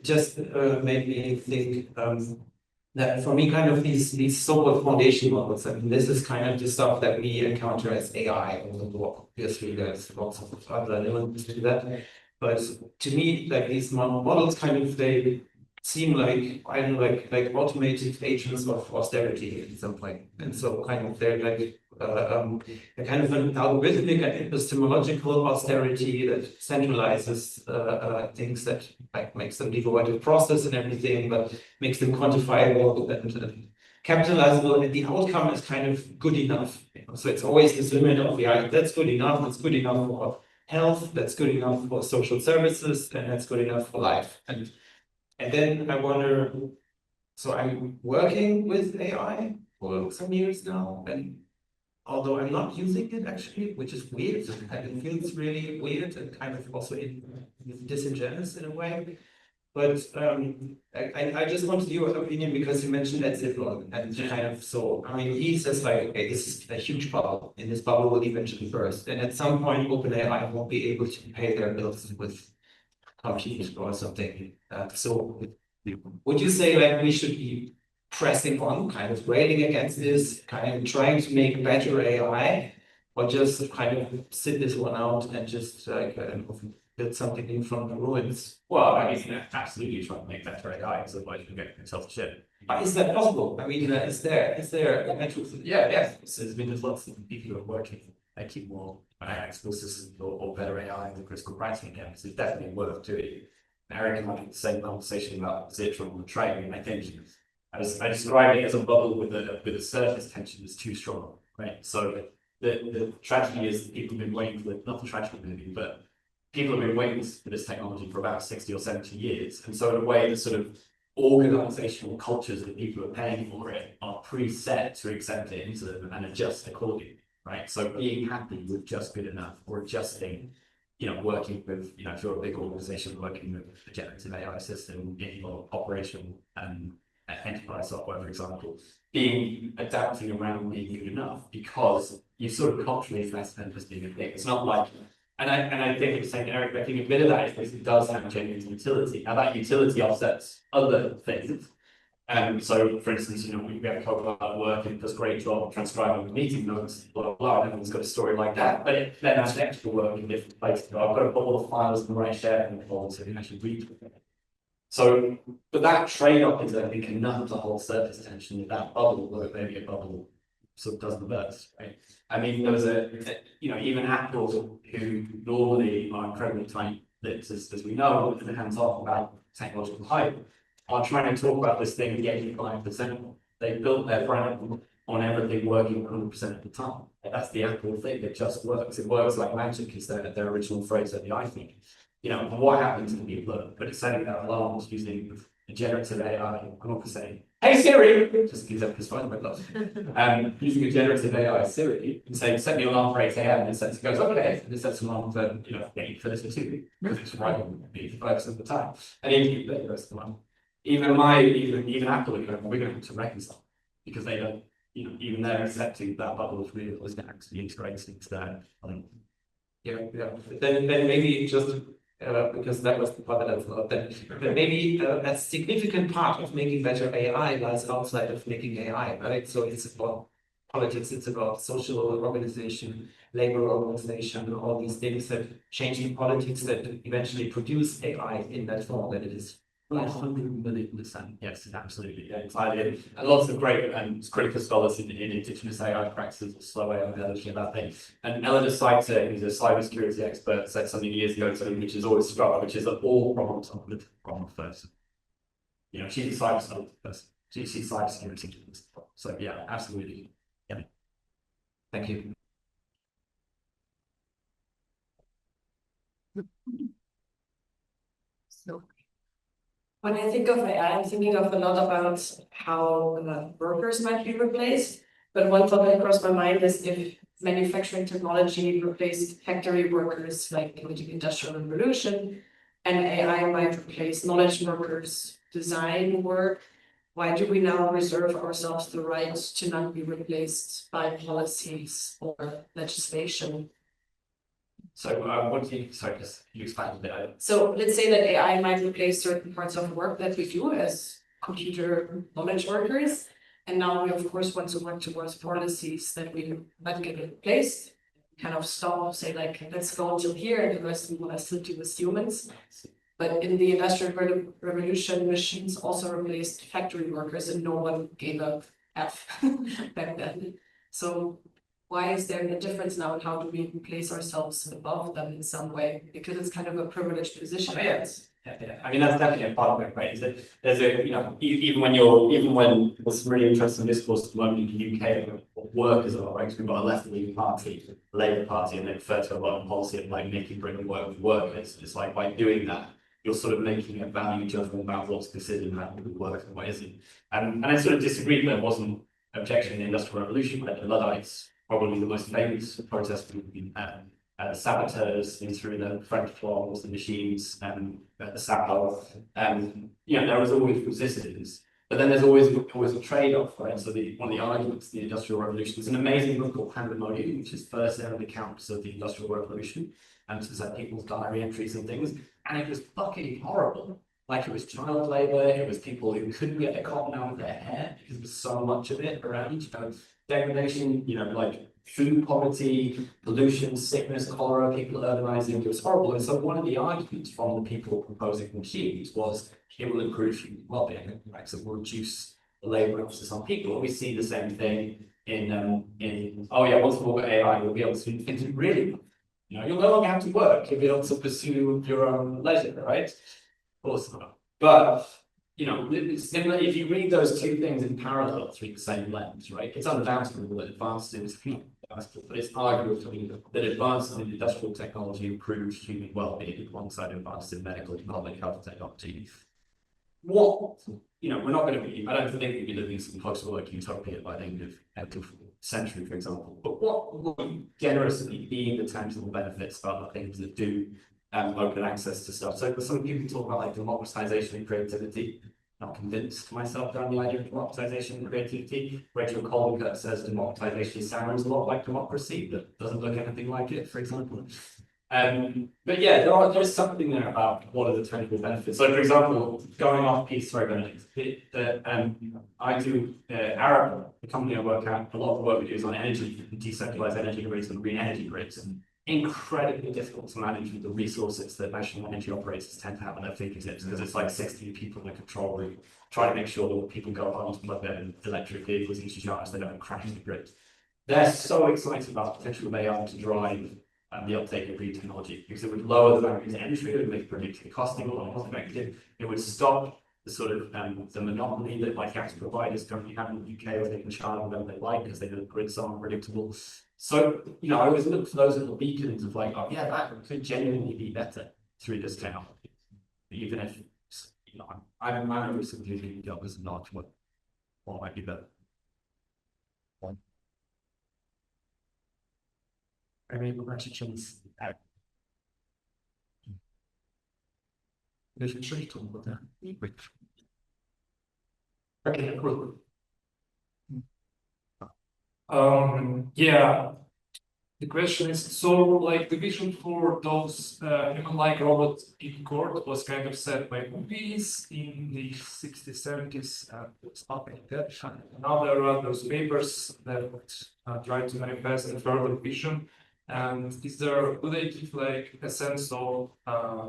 just made me think that for me, kind of these so-called foundation models, I mean, this is kind of the stuff that we encounter as AI. Obviously, there's lots of other elements to that. But to me, like these models kind of, they seem like, I don't know, like automated agents of austerity in some way. And so kind of they're like a kind of an algorithmic and epistemological austerity that centralizes things, that like makes them devoid of process and everything, but makes them quantifiable and capitalizable, and the outcome is kind of good enough. So it's always this limit of, yeah, that's good enough, that's good enough for health, that's good enough for social services, and that's good enough for life. And then I wonder, so I'm working with AI for some years now, and although I'm not using it actually, which is weird, it feels really weird and kind of also disingenuous in a way. But I just wanted your opinion because you mentioned that Ziploc and kind of, so I mean, he says like, okay, this is a huge bubble, and this bubble will eventually burst, and at some point OpenAI won't be able to pay their bills with compute or something. So would you say like we should be pressing on, kind of railing against this, kind of trying to make better AI, or just kind of sit this one out and just like build something new from the ruins? Well, I mean, absolutely try to make better AI, because otherwise you can get yourself to shit. But is that possible? I mean, is there a metric? Yeah, yes. So there's lots of people who are working. They keep more explicit or better AI in the critical writing again. So it's definitely worth doing. Eric and I had the same conversation about Zitra on the train, and I think I described it as a bubble with a surface tension that's too strong, right? So the tragedy is that people have been waiting for not the tragedy maybe, but people have been waiting for this technology for about 60 or 70 years. And so in a way, the sort of organizational cultures that people are paying for it are preset to accept it into them and adjust accordingly, right? So being happy with just good enough, or adjusting, working with, if you're a big organization working with a generative AI system in your operation and enterprise software, for example, adapting around being good enough, because you sort of culturally less than just being a thing. It's not like, and I think you're saying, Eric, I think a bit of that is because it does have genuine utility. Now that utility offsets other things. So, for instance, we have Copilot at work and does a great job transcribing the meeting notes, blah, blah, blah. Everyone's got a story like that, but it then has extra work in different places. I've got to put all the files in the right share and so you can actually read them. So, but that trade-off is, I think, enough to hold surface tension in that bubble, where maybe a bubble sort of doesn't burst, right? I mean, there was even Apple, who normally are incredibly tight-lipped, as we know, and hands-off about technological hype, are trying to talk about this thing, the 85%. They built their brand on everything working 100% of the time. That's the Apple thing. It just works. It works like magic, is their original phrase at the iPhone. What happens to people that put setting that alarms using a generative AI? I'm not going to say, hey Siri, just because I'm fine my gloves. Using a generative AI Siri and saying, set me an alarm for 8 a.m. and it goes, okay, and it sets an alarm for 8 for this for 2, because it's right on 85% of the time. And even the rest of the time. Even Apple, we're going to have to reconcile, because they don't, even they're accepting that bubble is real, is actually integrating into that. Yeah. Then maybe just because that was the part that I thought, that maybe a significant part of making better AI lies outside of making AI, right? So it's about politics, it's about social organization, labor organization, all these things that changing politics that eventually produce AI in that form that it is 100%. Yes, absolutely. Yeah, entirely. And lots of great and critical scholars in indigenous AI practices, slow AI methodology, and that thing. And Eleanor Seiter, who's a cybersecurity expert, said something years ago to me, which has always struck, which is that all problems are with the wrong person. You know, she's a cybersecurity person. She's cybersecurity. So yeah, absolutely. Yeah. Thank you. So when I think of AI, I'm thinking of a lot about how workers might be replaced. But one thought that crossed my mind is if manufacturing technology replaced factory workers like in the Industrial Revolution, and AI might replace knowledge workers, design work, why do we now reserve ourselves the right to not be replaced by policies or legislation? So what do you, sorry, just you expand a bit. So let's say that AI might replace certain parts of work that we do as computer knowledge workers. And now we of course want to work towards policies that we might get replaced, kind of stop, say like, let's go until here and the rest we want to still do with humans. But in the Industrial Revolution, machines also replaced factory workers and no one gave a F back then. So why is there a difference now and how do we place ourselves above them in some way? Because it's kind of a privileged position. Oh, yes. Yeah. I mean, that's definitely a part of it, right? Is that there's a, you know, even when there's really interesting discourse at the moment in the UK, workers are, right? We've got a left-wing party, the Labour Party, and they refer to a lot of policy of like making Britain work with workers. It's like by doing that, you're sort of making a value judgment about what's considered valuable work and what isn't. And I sort of disagree, but there wasn't objection in the Industrial Revolution, but the Luddites, probably the most famous protest would be saboteurs through the French floors, the machines, the sapper. You know, there was always resistance, but then there's always a trade-off, right? So one of the arguments of the Industrial Revolution is an amazing book called Pandemonium, which is first ever accounts of the Industrial Revolution, and it's like people's diary entries and things, and it was fucking horrible. Like it was child labor, it was people who couldn't get a cotton out of their hair because there was so much of it around, you know, degradation, you know, like food poverty, pollution, sickness, cholera, people urbanizing, it was horrible. And so one of the arguments from the people proposing machines was it will improve human well-being, right? So it will reduce the labor emphasis on people. We see the same thing in oh yeah, once more AI, we'll be able to do things really, you know, you'll no longer have to work, you'll be able to pursue your own leisure, right? Of course not. But you know, similarly, if you read those two things in parallel through the same lens, right, it's undoubtable that advances in human, but it's arguable that advances in industrial technology improve human well-being alongside advances in medical and public health technology. What, you know, we're not going to be, I don't think we'll be living in some post-work utopia by the end of the century, for example, but what would generously be the tangible benefits of other things that do open access to stuff? So for some people talk about like democratization and creativity. Not convinced myself around the idea of democratization and creativity. Rachel Colvin says democratization sounds a lot like democracy, but doesn't look anything like it, for example. But yeah, there's something there about what are the tangible benefits. So for example, going off piece for I do Arup, the company I work at, a lot of the work we do is on energy, decentralized energy grids and green energy grids. And incredibly difficult to manage with the resources that national energy operators tend to have on their fingertips because it's like 16 people in a control room trying to make sure that when people go home to plug their electric vehicles into charge, they don't crash the grid. They're so excited about the potential of AI to drive the uptake of green technology because it would lower the barriers to entry, it would make predictive costing a lot more effective, it would stop the sort of the monopoly that like gas providers currently have in the UK where they can charge whatever they like because they know the grid's so unpredictable. So, you know, I always look for those little beacons of like, oh yeah, that could genuinely be better through this technology. Even if, you know, I'm recently thinking of as not what might be better. One. I mean, we're actually changing out. There's a short talk about that. Okay, cool. Yeah, the question is, so like the vision for those human-like robots in court was kind of set by movies in the 60s, 70s, stuff like that. Now there are those papers that try to manifest a further vision. And do they give like a sense of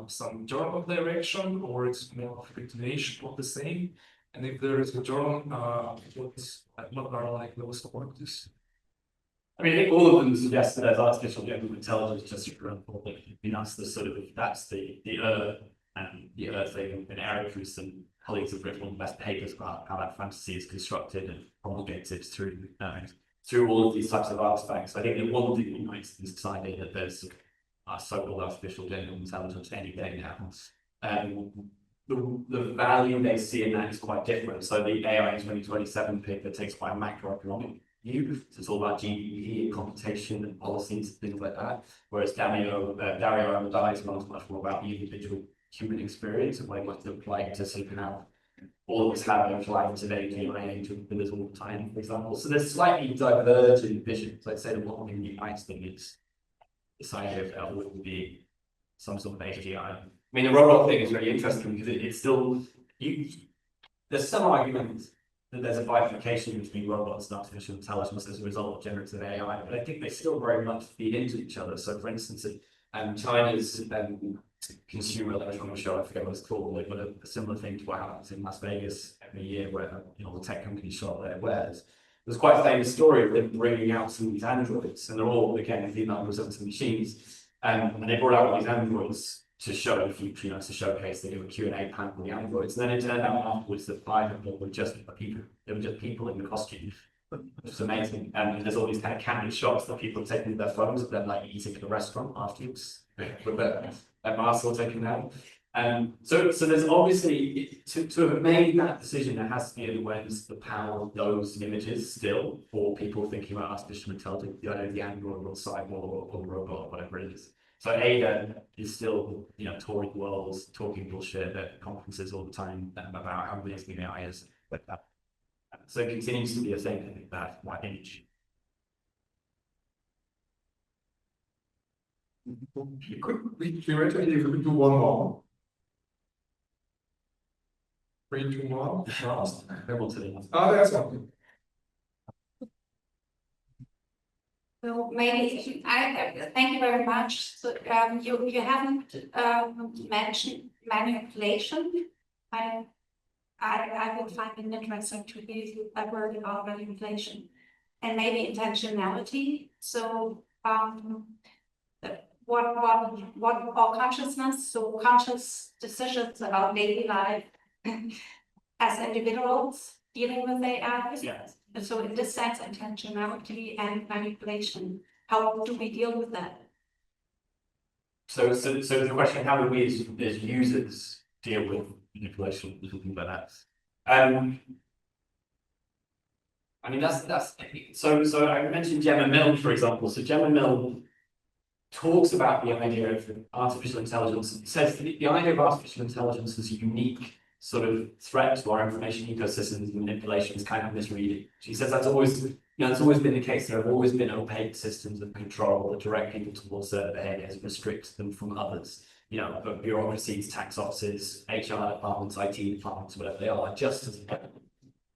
some general direction, or it's more of a continuation of the same? And if there is a journal, what are like those qualities? I mean, I think all of them suggest that there's artificial general intelligence just around public. I mean, that's the sort of, that's the and the Earth thing. And Eric and some colleagues have written the best papers about how that fantasy is constructed and promulgated through all of these types of artifacts. I think the one thing that unites this idea that there's so-called artificial general intelligence any day now. The value they see in that is quite different. So the AI 2027 paper takes quite a macroeconomic view. So it's all about GDP and computation and policies and things like that. Whereas Dario Amodai's one is much more about the individual human experience and what it might look like to sort of have all of us have a flight today, AI with us all the time, for example. So there's slightly divergent visions. I'd say the one thing that unites them is this idea of that would be some sort of AGI. I mean, the robot thing is really interesting because it's still, there's some argument that there's a bifurcation between robots and artificial intelligence as a result of generative AI, but I think they still very much feed into each other. So for instance, China's consumer electronics show, I forget what it's called, like a similar thing to what happens in Las Vegas every year where the tech companies show their wares. There's quite a famous story of them bringing out some of these androids, and they're all, again, female representative machines. And they brought out these androids to show the future, to showcase they do a Q&A panel with the androids. And then it turned out afterwards that 5 of them were just people. They were just people in the costume, which is amazing. And there's all these kind of candid shots that people are taking with their phones of them like eating at a restaurant afterwards with their masks all taken down. So there's obviously, to have made that decision, there has to be an awareness of the power of those images still for people thinking about artificial intelligence, the android or cyborg or robot or whatever it is. So Ada is still, touring the world, talking bullshit at conferences all the time about how amazing AI is. So it continues to be a thing, I think, that image. We theoretically could do one more. 3, 2, 1. Last. There's one. So maybe thank you very much. So you haven't mentioned manipulation. I would find it interesting to hear a word about manipulation and maybe intentionality. So what our consciousness, so conscious decisions about daily life as individuals dealing with AI. Yes. So in this sense, intentionality and manipulation, how do we deal with that? So the question, how do we as users deal with manipulation and something like that? I mean, that's so I mentioned Gemma Mill, for example. So Gemma Mill talks about the idea of artificial intelligence. It says that the idea of artificial intelligence is a unique sort of threat to our information ecosystems. Manipulation is kind of misreading. She says that's always, it's always been the case. There have always been opaque systems of control that direct people towards certain behaviors, restrict them from others. Bureaucracies, tax offices, HR departments, IT departments, whatever they are, just as important.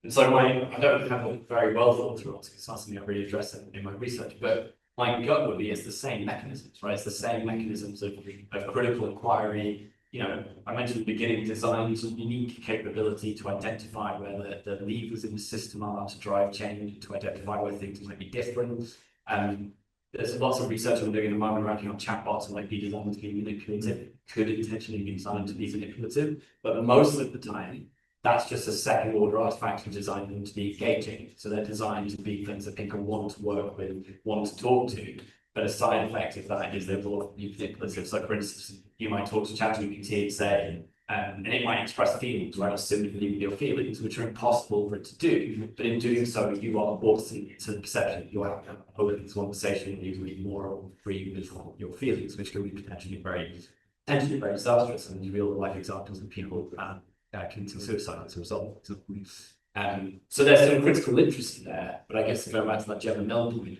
And so I don't have a very well thought through answer. It's not something I've really addressed in my research, but my gut would be it's the same mechanisms, right? It's the same mechanisms of critical inquiry. I mentioned at the beginning, design some unique capability to identify where the levers in the system are to drive change, to identify where things might be different. There's lots of research I'm doing at the moment around chatbots might be designed to be manipulative, could intentionally be designed to be manipulative, but most of the time, that's just a second order artifact to design them to be engaging. So they're designed to be things that people want to work with, want to talk to. But a side effect of that is they're more manipulative. So for instance, you might talk to ChatGPT and say, and it might express feelings, right? Or similarly with your feelings, which are impossible for it to do. But in doing so, you are forcing to the perception that you're having a this conversation and you're being more free with your feelings, which can be potentially very disastrous. And real life examples of people committing suicide as a result. So there's some critical literacy there, but I guess to go back to that Gemma Mill point,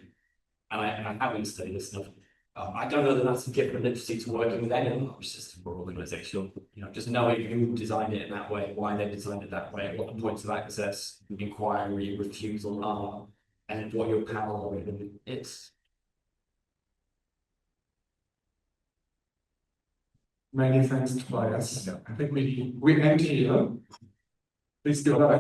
and I haven't studied this stuff, I don't know that that's a different literacy to working with any large system or organization. Just knowing who designed it in that way, why they designed it that way, what the points of access, inquiry, refusal are, and what your power is. Many thanks, Tobias. I think we end here. Please give a